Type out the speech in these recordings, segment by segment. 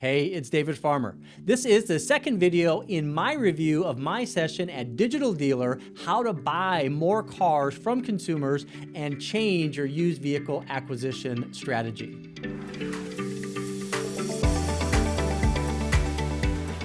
Hey, it's David Farmer. This is the second video in my review of my session at Digital Dealer, how to buy more cars from consumers and change your used vehicle acquisition strategy.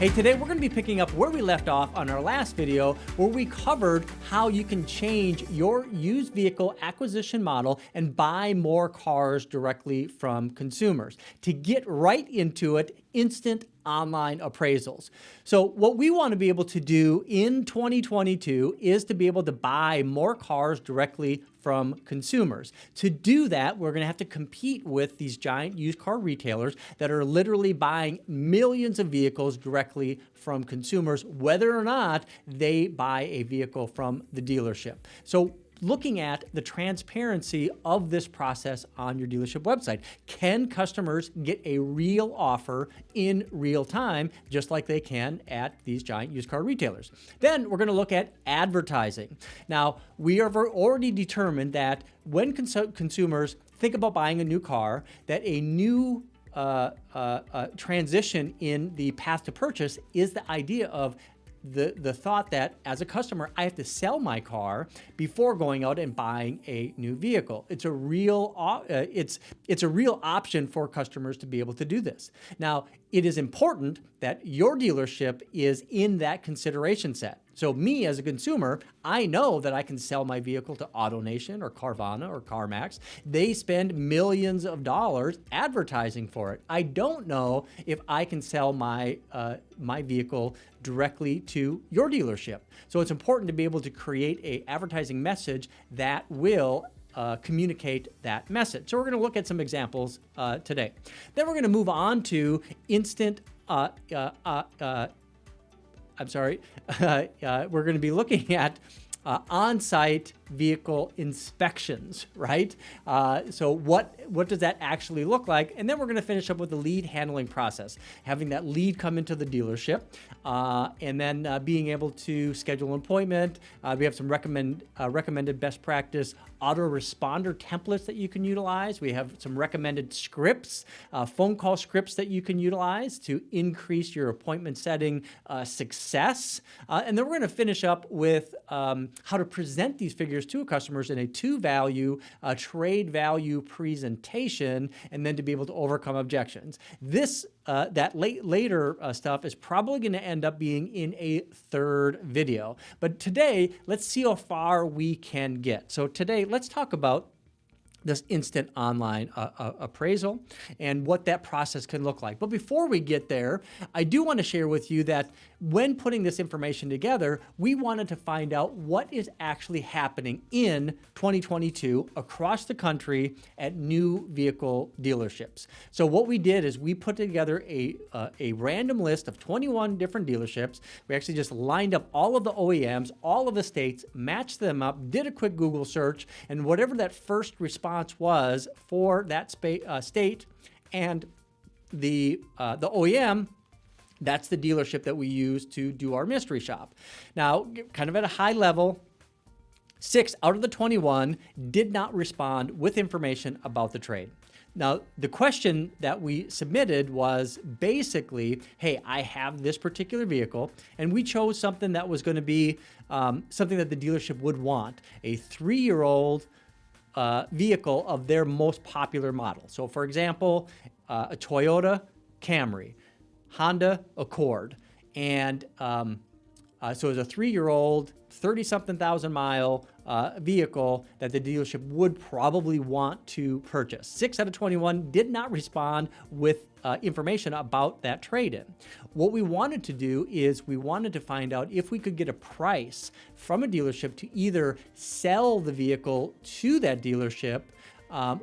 Hey, today we're going to be picking up where we left off on our last video, where we covered how you can change your used vehicle acquisition model and buy more cars directly from consumers. To get right into it, instant online appraisals. So what we want to be able to do in 2022 is to be able to buy more cars directly from consumers. To do that, we're going to have to compete with these giant used car retailers that are literally buying millions of vehicles directly from consumers, whether or not they buy a vehicle from the dealership. So looking at the transparency of this process on your dealership website. Can customers get a real offer in real time, just like they can at these giant used car retailers? Then we're going to look at advertising. Now, we have already determined that when consumers think about buying a new car, that a new transition in the path to purchase is the idea of the thought that as a customer, I have to sell my car before going out and buying a new vehicle. It's a real option for customers to be able to do this. Now, it is important that your dealership is in that consideration set. So me as a consumer, I know that I can sell my vehicle to AutoNation or Carvana or CarMax. They spend millions of dollars advertising for it. I don't know if I can sell my vehicle directly to your dealership. So it's important to be able to create an advertising message that will communicate that message. So we're going to look at some examples today. Then we're going to move on to instant we're going to be looking at on-site vehicle inspections, right? So what does that actually look like? And then we're going to finish up with the lead handling process, having that lead come into the dealership, and then being able to schedule an appointment. We have some recommended best practice autoresponder templates that you can utilize. We have some recommended scripts, phone call scripts that you can utilize to increase your appointment setting success. And then we're going to finish up with how to present these figures to customers in a two-value trade value presentation, and then to be able to overcome objections. This later stuff is probably going to end up being in a third video. But today, let's see how far we can get. So today, let's talk about this instant online appraisal and what that process can look like. But before we get there, I do want to share with you that when putting this information together, we wanted to find out what is actually happening in 2022 across the country at new vehicle dealerships. So what we did is we put together a random list of 21 different dealerships. We actually just lined up all of the OEMs, all of the states, matched them up, did a quick Google search, and whatever that first response was for that state and the OEM, that's the dealership that we use to do our mystery shop. Now, kind of at a high level, 6 out of the 21 did not respond with information about the trade. Now, the question that we submitted was basically, hey, I have this particular vehicle, and we chose something that was going to be something that the dealership would want, a 3-year-old vehicle of their most popular model. So, for example, a Toyota Camry, Honda Accord, and so it's a 3-year-old, 30-something thousand mile vehicle that the dealership would probably want to purchase. 6 out of 21 did not respond with information about that trade-in. What we wanted to do is we wanted to find out if we could get a price from a dealership to either sell the vehicle to that dealership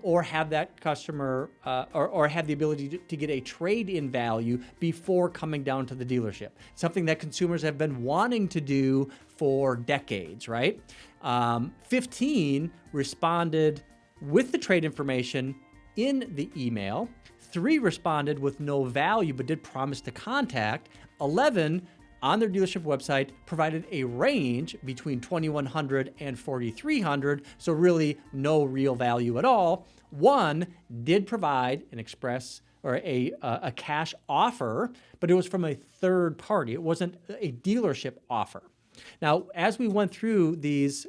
or have that customer or have the ability to get a trade-in value before coming down to the dealership. Something that consumers have been wanting to do for decades, right? 15 responded with the trade information in the email. 3 responded with no value but did promise to contact. 11 on their dealership website provided a range between $2,100 and $4,300, so really no real value at all. 1 did provide an express or a cash offer, but it was from a third party. It wasn't a dealership offer. Now, as we went through these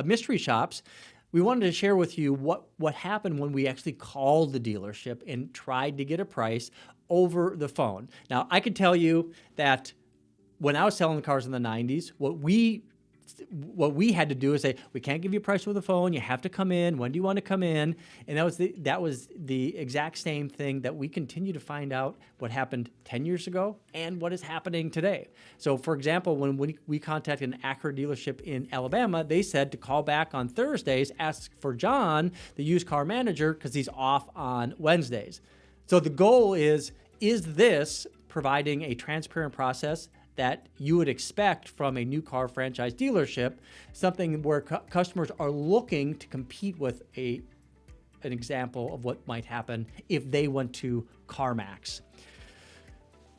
mystery shops, we wanted to share with you what happened when we actually called the dealership and tried to get a price over the phone. Now, I could tell you that when I was selling the cars in the 90s, what we had to do is say, we can't give you a price over the phone. You have to come in. When do you want to come in? And that was the exact same thing that we continue to find out what happened 10 years ago and what is happening today. So, for example, when we contacted an Acura dealership in Alabama, they said to call back on Thursdays, ask for John, the used car manager, because he's off on Wednesdays. So the goal is this providing a transparent process that you would expect from a new car franchise dealership, something where customers are looking to compete with an example of what might happen if they went to CarMax.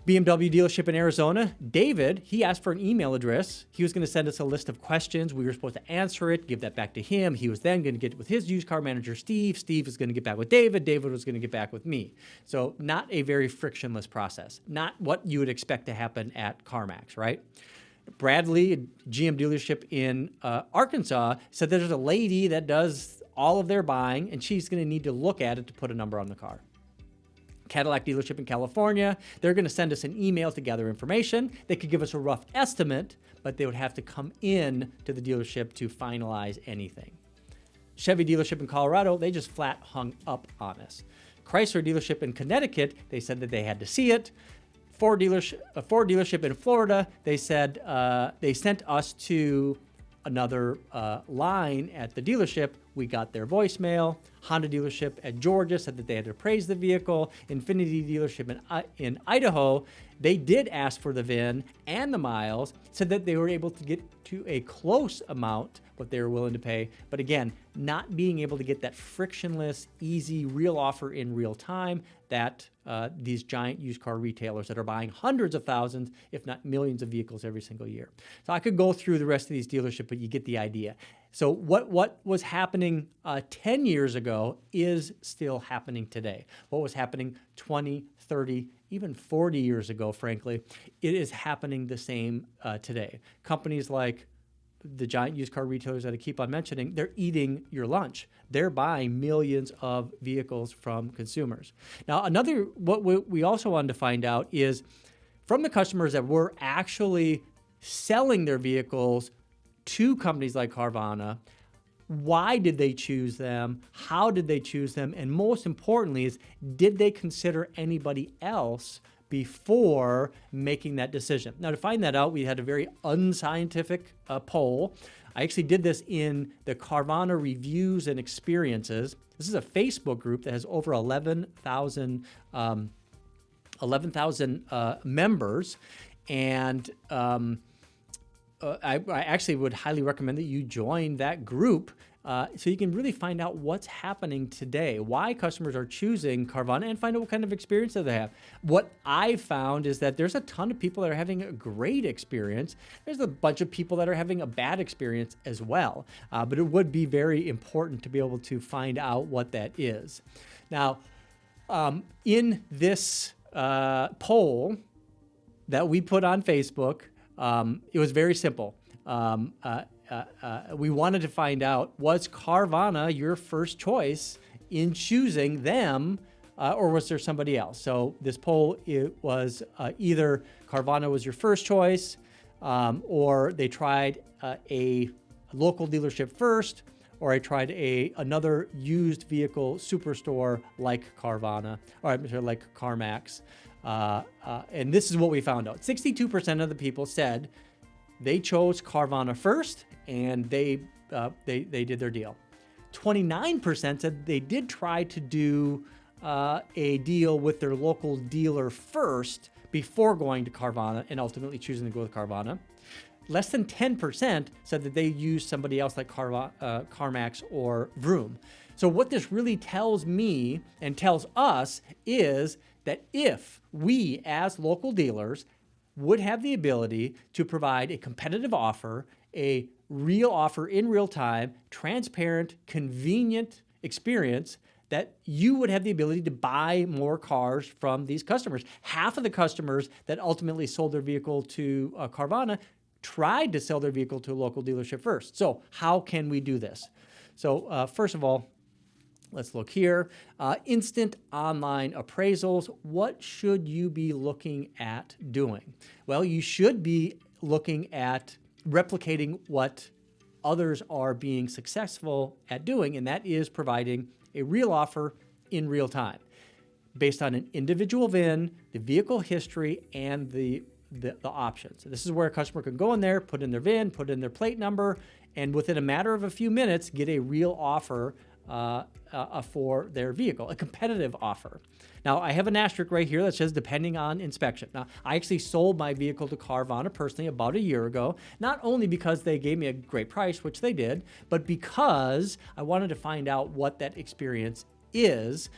BMW dealership in Arizona, David, he asked for an email address. He was going to send us a list of questions. We were supposed to answer it, give that back to him. He was then going to get with his used car manager, Steve. Steve was going to get back with David. David was going to get back with me. So not a very frictionless process. Not what you would expect to happen at CarMax, right? Bradley, a GM dealership in Arkansas, said there's a lady that does all of their buying, and she's going to need to look at it to put a number on the car. Cadillac dealership in California, they're going to send us an email to gather information. They could give us a rough estimate, but they would have to come in to the dealership to finalize anything. Chevy dealership in Colorado, they just flat hung up on us. Chrysler dealership in Connecticut, they said that they had to see it. Ford dealership in Florida, they said they sent us to another line at the dealership. We got their voicemail. Honda dealership at Georgia said that they had to appraise the vehicle. Infiniti dealership in Idaho, they did ask for the VIN and the miles, said that they were able to get to a close amount what they were willing to pay. But again, not being able to get that frictionless, easy, real offer in real time that these giant used car retailers that are buying hundreds of thousands, if not millions of vehicles every single year. So I could go through the rest of these dealerships, but you get the idea. So what was happening 10 years ago is still happening today. What was happening 20, 30, even 40 years ago, frankly, it is happening the same today. Companies like the giant used car retailers that I keep on mentioning, they're eating your lunch. They're buying millions of vehicles from consumers. Now, what we also wanted to find out is from the customers that were actually selling their vehicles to companies like Carvana, why did they choose them? How did they choose them? And most importantly is, did they consider anybody else before making that decision? Now, to find that out, we had a very unscientific poll. I actually did this in the Carvana Reviews and Experiences. This is a Facebook group that has over 11,000 members. And I actually would highly recommend that you join that group so you can really find out what's happening today, why customers are choosing Carvana, and find out what kind of experience that they have. What I found is that there's a ton of people that are having a great experience. There's a bunch of people that are having a bad experience as well. But it would be very important to be able to find out what that is. Now, in this poll that we put on Facebook, it was very simple. We wanted to find out, was Carvana your first choice in choosing them, or was there somebody else? So this poll, it was either Carvana was your first choice, or they tried a local dealership first, or I tried another used vehicle superstore like Carvana, or I'm sorry, like CarMax. And this is what we found out. 62% of the people said they chose Carvana first, and they did their deal. 29% said they did try to do a deal with their local dealer first before going to Carvana and ultimately choosing to go with Carvana. Less than 10% said that they used somebody else like CarMax or Vroom. So what this really tells me and tells us is that if we as local dealers would have the ability to provide a competitive offer, a real offer in real time, transparent, convenient experience, that you would have the ability to buy more cars from these customers. Half of the customers that ultimately sold their vehicle to Carvana tried to sell their vehicle to a local dealership first. So how can we do this? So first of all, let's look here. Instant online appraisals. What should you be looking at doing? Well, you should be looking at replicating what others are being successful at doing, and that is providing a real offer in real time based on an individual VIN, the vehicle history, and the options. This is where a customer can go in there, put in their VIN, put in their plate number, and within a matter of a few minutes, get a real offer for their vehicle, a competitive offer. Now, I have an asterisk right here that says depending on inspection. Now, I actually sold my vehicle to Carvana personally about a year ago, not only because they gave me a great price, which they did, but because I wanted to find out what that experience is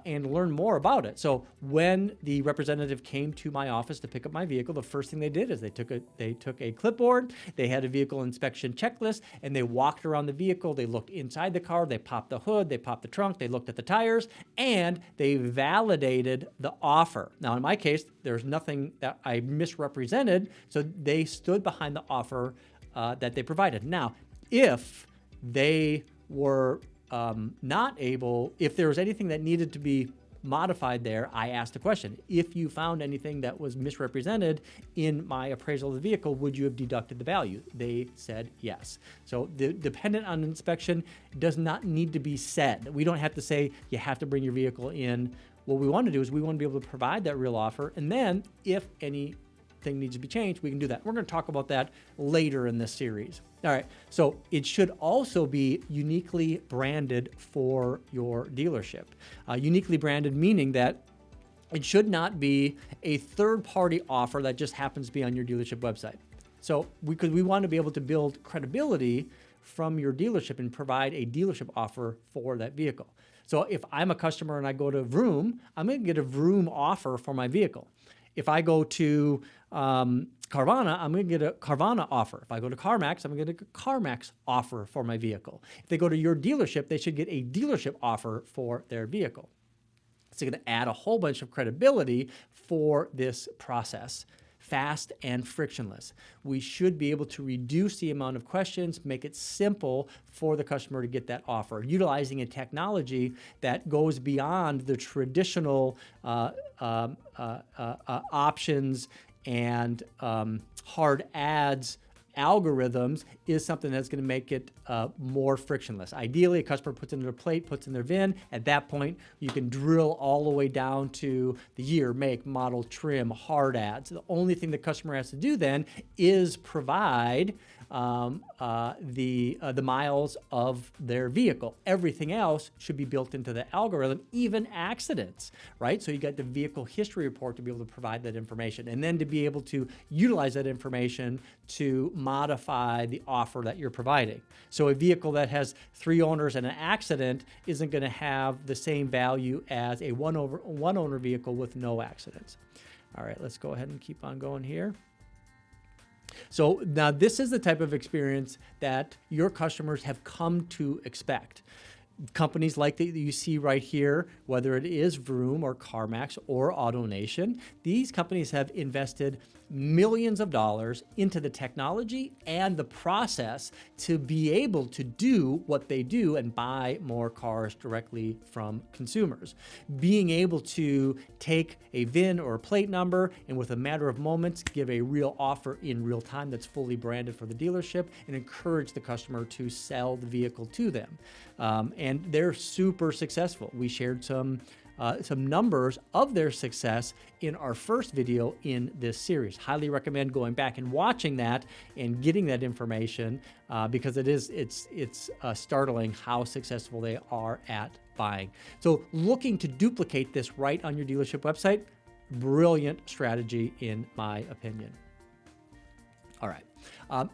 and learn more about it. So when the representative came to my office to pick up my vehicle, the first thing they did is they took a clipboard, they had a vehicle inspection checklist, and they walked around the vehicle. They looked inside the car, they popped the hood, they popped the trunk, they looked at the tires, and they validated the offer. Now, in my case, there's nothing that I misrepresented, so they stood behind the offer that they provided. Now, if they were not able, if there was anything that needed to be modified there, I asked a question. If you found anything that was misrepresented in my appraisal of the vehicle, would you have deducted the value? They said yes. So the dependent on inspection does not need to be said. We don't have to say you have to bring your vehicle in. What we want to do is we want to be able to provide that real offer, and then if anything needs to be changed, we can do that. We're going to talk about that later in this series. All right, so it should also be uniquely branded for your dealership. Uniquely branded meaning that it should not be a third-party offer that just happens to be on your dealership website. So we want to be able to build credibility from your dealership and provide a dealership offer for that vehicle. So if I'm a customer and I go to Vroom, I'm going to get a Vroom offer for my vehicle. If I go to Carvana, I'm going to get a Carvana offer. If I go to CarMax, I'm going to get a CarMax offer for my vehicle. If they go to your dealership, they should get a dealership offer for their vehicle. It's going to add a whole bunch of credibility for this process. Fast and frictionless. We should be able to reduce the amount of questions, make it simple for the customer to get that offer, utilizing a technology that goes beyond the traditional options and hard ads algorithms is something that's going to make it more frictionless. Ideally, a customer puts in their plate, puts in their VIN. At that point, you can drill all the way down to the year, make, model, trim, hard ads. The only thing the customer has to do then is provide the miles of their vehicle. Everything else should be built into the algorithm, even accidents, right? So you got the vehicle history report to be able to provide that information, and then to be able to utilize that information to modify the offer that you're providing. So a vehicle that has 3 owners and an accident isn't going to have the same value as a one owner vehicle with no accidents. All right, let's go ahead and keep on going here. So now this is the type of experience that your customers have come to expect. Companies like that you see right here, whether it is Vroom or CarMax or AutoNation, these companies have invested millions of dollars into the technology and the process to be able to do what they do and buy more cars directly from consumers. Being able to take a VIN or a plate number and with a matter of moments give a real offer in real time that's fully branded for the dealership and encourage the customer to sell the vehicle to them. And they're super successful. We shared some numbers of their success in our first video in this series. Highly recommend going back and watching that and getting that information because it's startling how successful they are at buying. So looking to duplicate this right on your dealership website, brilliant strategy in my opinion. All right.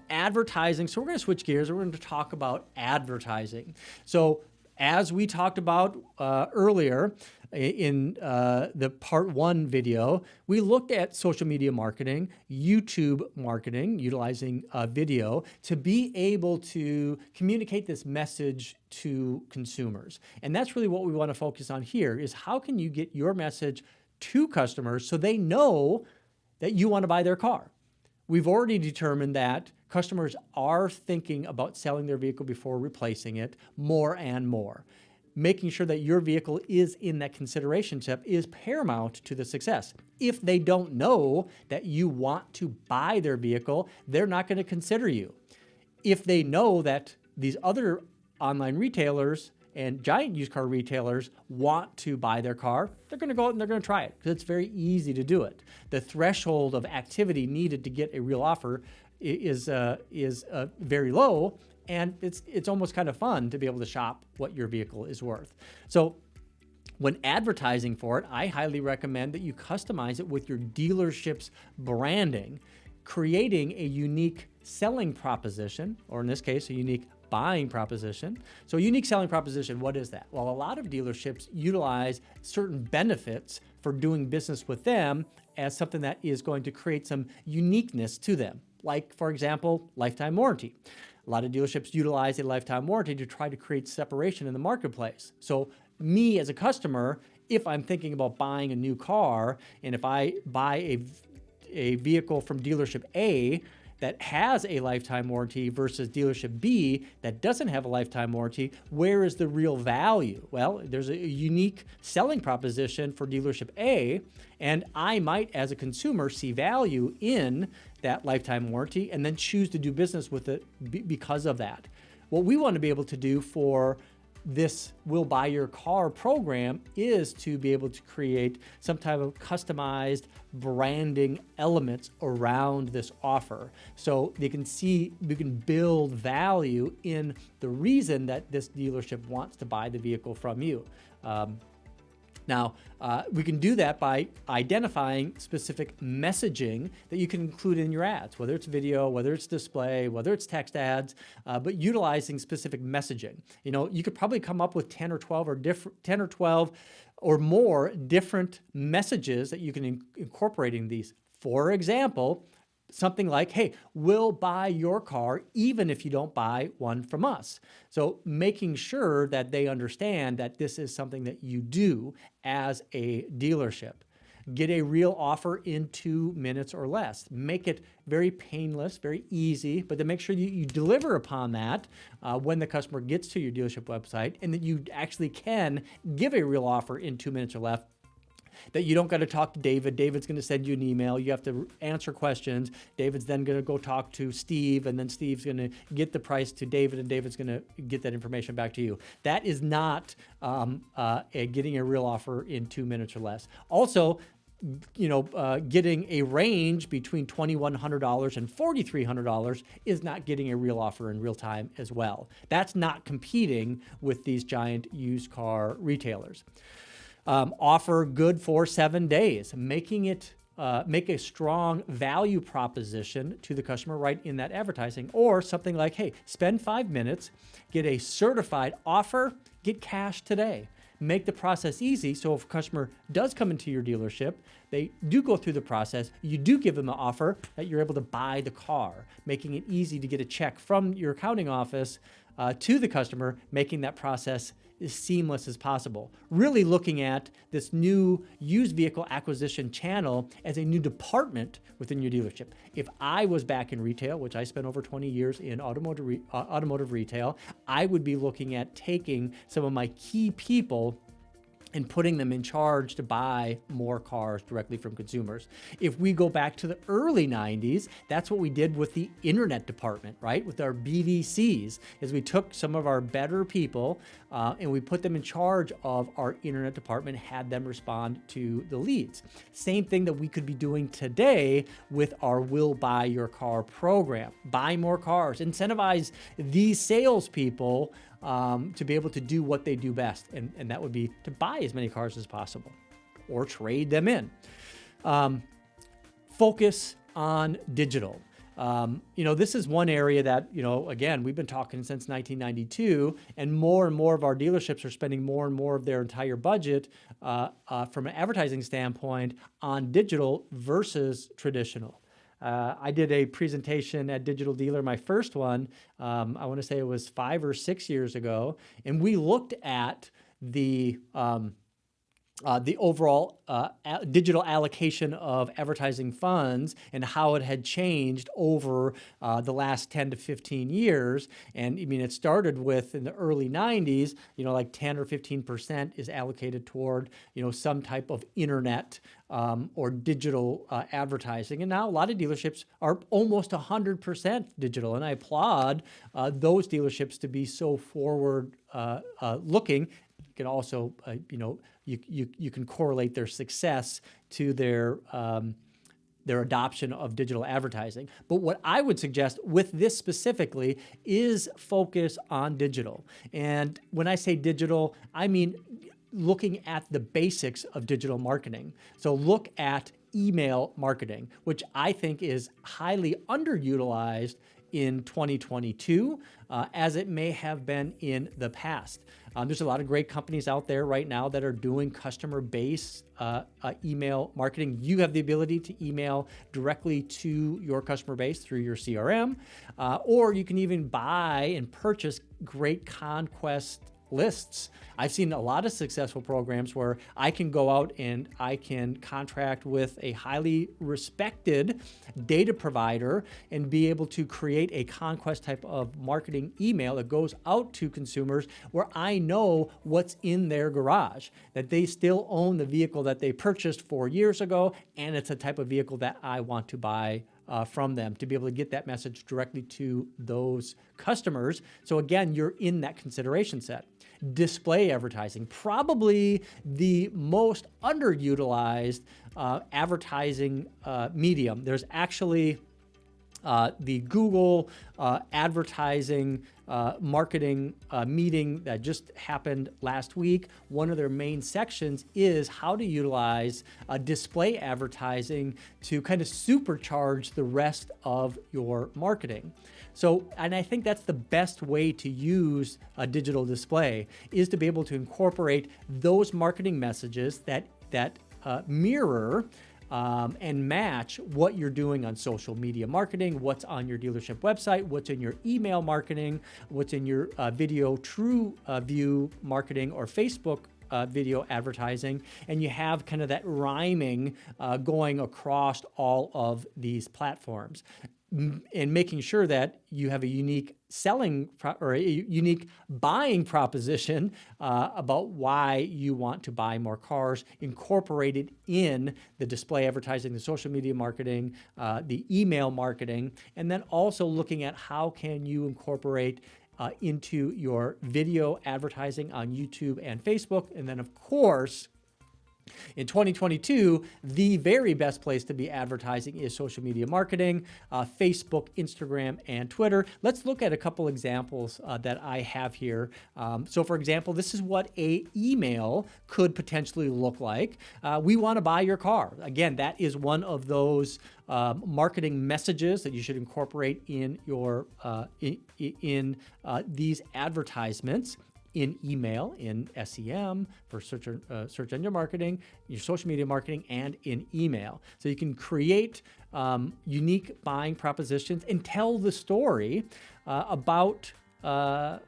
Advertising. So we're going to switch gears. We're going to talk about advertising. So As we talked about earlier in the part 1 video, we looked at social media marketing, YouTube marketing, utilizing video to be able to communicate this message to consumers. And that's really what we want to focus on here is how can you get your message to customers so they know that you want to buy their car. We've already determined that customers are thinking about selling their vehicle before replacing it more and more. Making sure that your vehicle is in that consideration step is paramount to the success. If they don't know that you want to buy their vehicle, they're not going to consider you. If they know that these other online retailers and giant used car retailers want to buy their car, they're going to go out and they're going to try it because it's very easy to do it. The threshold of activity needed to get a real offer is very low, and it's almost kind of fun to be able to shop what your vehicle is worth. So when advertising for it, I highly recommend that you customize it with your dealership's branding, creating a unique selling proposition, or in this case, a unique buying proposition. So a unique selling proposition, what is that? Well, a lot of dealerships utilize certain benefits for doing business with them as something that is going to create some uniqueness to them. Like, for example, lifetime warranty. A lot of dealerships utilize a lifetime warranty to try to create separation in the marketplace. So me as a customer, if I'm thinking about buying a new car, and if I buy a vehicle from dealership A that has a lifetime warranty versus dealership B that doesn't have a lifetime warranty, where is the real value? Well, there's a unique selling proposition for dealership A, and I might, as a consumer, see value in that lifetime warranty and then choose to do business with it because of that. What we want to be able to do for this We'll Buy Your Car program is to be able to create some type of customized branding elements around this offer. So they can see, we can build value in the reason that this dealership wants to buy the vehicle from you. Now, we can do that by identifying specific messaging that you can include in your ads, whether it's video, whether it's display, whether it's text ads, but utilizing specific messaging. You know, you could probably come up with 10 or 12 or more different messages that you can incorporate in these. For example, something like, hey, we'll buy your car even if you don't buy one from us. So making sure that they understand that this is something that you do as a dealership. Get a real offer in 2 minutes or less. Make it very painless, very easy, but to make sure you deliver upon that when the customer gets to your dealership website, and that you actually can give a real offer in 2 minutes or less. That you don't got to talk to David. David's going to send you an email. You have to answer questions. David's then going to go talk to Steve, and then Steve's going to get the price to David, and David's going to get that information back to you. That is not getting a real offer in 2 minutes or less. Also, getting a range between $2,100 and $4,300 is not getting a real offer in real time as well. That's not competing with these giant used car retailers. Offer good for 7 days, making it make a strong value proposition to the customer right in that advertising, or something like, hey, spend 5 minutes, get a certified offer, get cash today. Make the process easy, so if a customer does come into your dealership, they do go through the process, you do give them an offer that you're able to buy the car, making it easy to get a check from your accounting office to the customer, making that process as seamless as possible. Really looking at this new used vehicle acquisition channel as a new department within your dealership. If I was back in retail, which I spent over 20 years in automotive retail, I would be looking at taking some of my key people and putting them in charge to buy more cars directly from consumers. If we go back to the early 90s, that's what we did with the internet department, right? With our BDCs, is we took some of our better people and we put them in charge of our internet department, had them respond to the leads. Same thing that we could be doing today with our We'll Buy Your Car program. Buy more cars, incentivize these salespeople to be able to do what they do best, and that would be to buy as many cars as possible or trade them in. Focus on digital. This is one area that, again, we've been talking since 1992, and more of our dealerships are spending more and more of their entire budget from an advertising standpoint on digital versus traditional. I did a presentation at Digital Dealer, my first one, I want to say it was 5 or 6 years ago, and we looked at the overall digital allocation of advertising funds and how it had changed over the last 10 to 15 years. And I mean, it started with in the early 90s, like 10 or 15% is allocated toward, some type of internet or digital advertising. And now a lot of dealerships are almost 100% digital. And I applaud those dealerships to be so forward looking. You can also, you can correlate their success to their adoption of digital advertising. But what I would suggest with this specifically is focus on digital. And when I say digital, I mean looking at the basics of digital marketing. So look at email marketing, which I think is highly underutilized in 2022, as it may have been in the past. There's a lot of great companies out there right now that are doing customer-based email marketing. You have the ability to email directly to your customer base through your CRM, or you can even buy and purchase great Conquest lists. I've seen a lot of successful programs where I can go out and I can contract with a highly respected data provider and be able to create a Conquest type of marketing email that goes out to consumers where I know what's in their garage, that they still own the vehicle that they purchased 4 years ago, and it's a type of vehicle that I want to buy from them, to be able to get that message directly to those customers. So again, you're in that consideration set. Display advertising, probably the most underutilized advertising medium. There's actually the Google advertising marketing meeting that just happened last week. One of their main sections is how to utilize display advertising to kind of supercharge the rest of your marketing. So, and I think that's the best way to use a digital display, is to be able to incorporate those marketing messages that mirror and match what you're doing on social media marketing, what's on your dealership website, what's in your email marketing, what's in your video true view marketing or Facebook video advertising, and you have kind of that rhyming going across all of these platforms. And making sure that you have a unique or a unique buying proposition about why you want to buy more cars, incorporated in the display advertising, the social media marketing, the email marketing, and then also looking at how can you incorporate into your video advertising on YouTube and Facebook, and then of course, in 2022, the very best place to be advertising is social media marketing, Facebook, Instagram, and Twitter. Let's look at a couple examples that I have here. So for example, this is what an email could potentially look like. We want to buy your car. Again, that is one of those marketing messages that you should incorporate in your in these advertisements. In email, in SEM for search engine marketing, your social media marketing, and in email. So you can create unique buying propositions and tell the story about how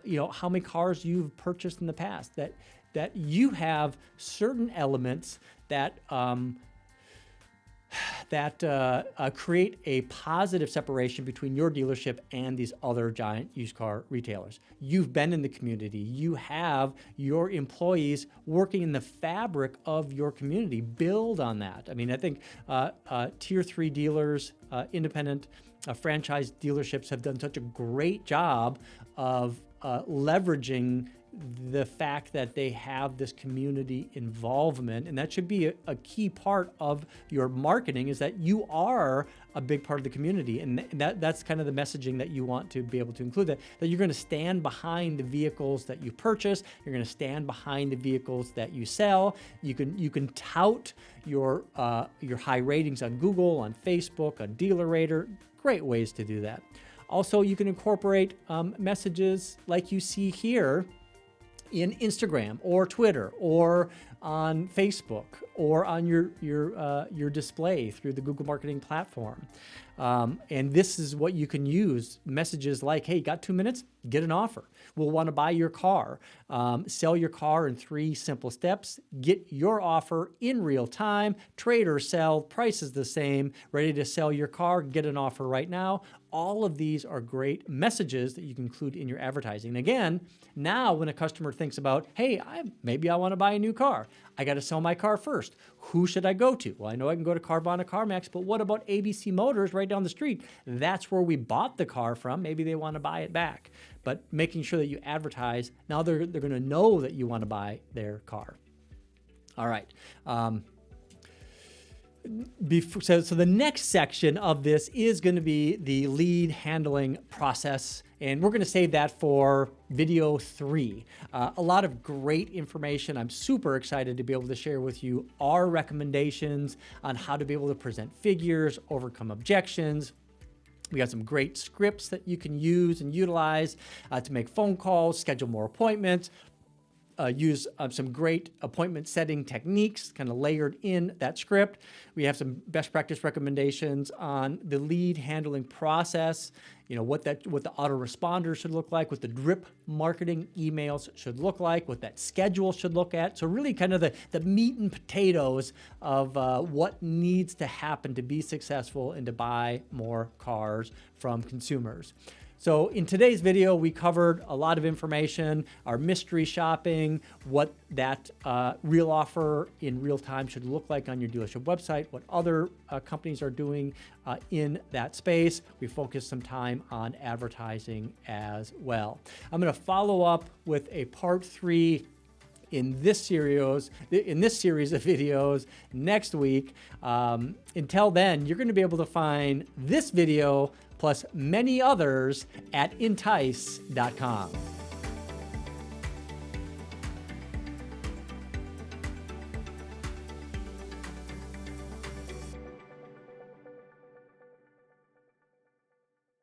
many cars you've purchased in the past. That you have certain elements that create a positive separation between your dealership and these other giant used car retailers. You've been in the community. You have your employees working in the fabric of your community. Build on that. I mean, I think tier 3 dealers, independent franchise dealerships have done such a great job of leveraging the fact that they have this community involvement, and that should be a key part of your marketing, is that you are a big part of the community, and that's kind of the messaging that you want to be able to include, that you're going to stand behind the vehicles that you purchase, you're going to stand behind the vehicles that you sell. You can tout your high ratings on Google, on Facebook, on DealerRater. Great ways to do that. Also, you can incorporate messages like you see here in Instagram or Twitter or on Facebook or on your display through the Google Marketing Platform. And this is what you can use. Messages like, hey, got 2 minutes? Get an offer. We'll want to buy your car. Sell your car in 3 simple steps. Get your offer in real time. Trade or sell. Price is the same. Ready to sell your car? Get an offer right now. All of these are great messages that you can include in your advertising. And again, now when a customer thinks about, hey, maybe I want to buy a new car, I got to sell my car first. Who should I go to? Well, I know I can go to Carvana, CarMax, but what about ABC Motors right down the street? That's where we bought the car from. Maybe they want to buy it back. But making sure that you advertise, now they're going to know that you want to buy their car. All right. So the next section of this is going to be the lead handling process, and we're going to save that for video 3. A lot of great information. I'm super excited to be able to share with you our recommendations on how to be able to present figures, overcome objections. We got some great scripts that you can use and utilize to make phone calls, schedule more appointments, use some great appointment setting techniques kind of layered in that script. We have some best practice recommendations on the lead handling process, what the autoresponder should look like, what the drip marketing emails should look like, what that schedule should look at. So really kind of the meat and potatoes of what needs to happen to be successful and to buy more cars from consumers. So in today's video, we covered a lot of information, our mystery shopping, what that real offer in real time should look like on your dealership website, what other companies are doing in that space. We focused some time on advertising as well. I'm going to follow up with a part 3 in this series of videos next week. Until then, you're going to be able to find this video plus many others at entice.com.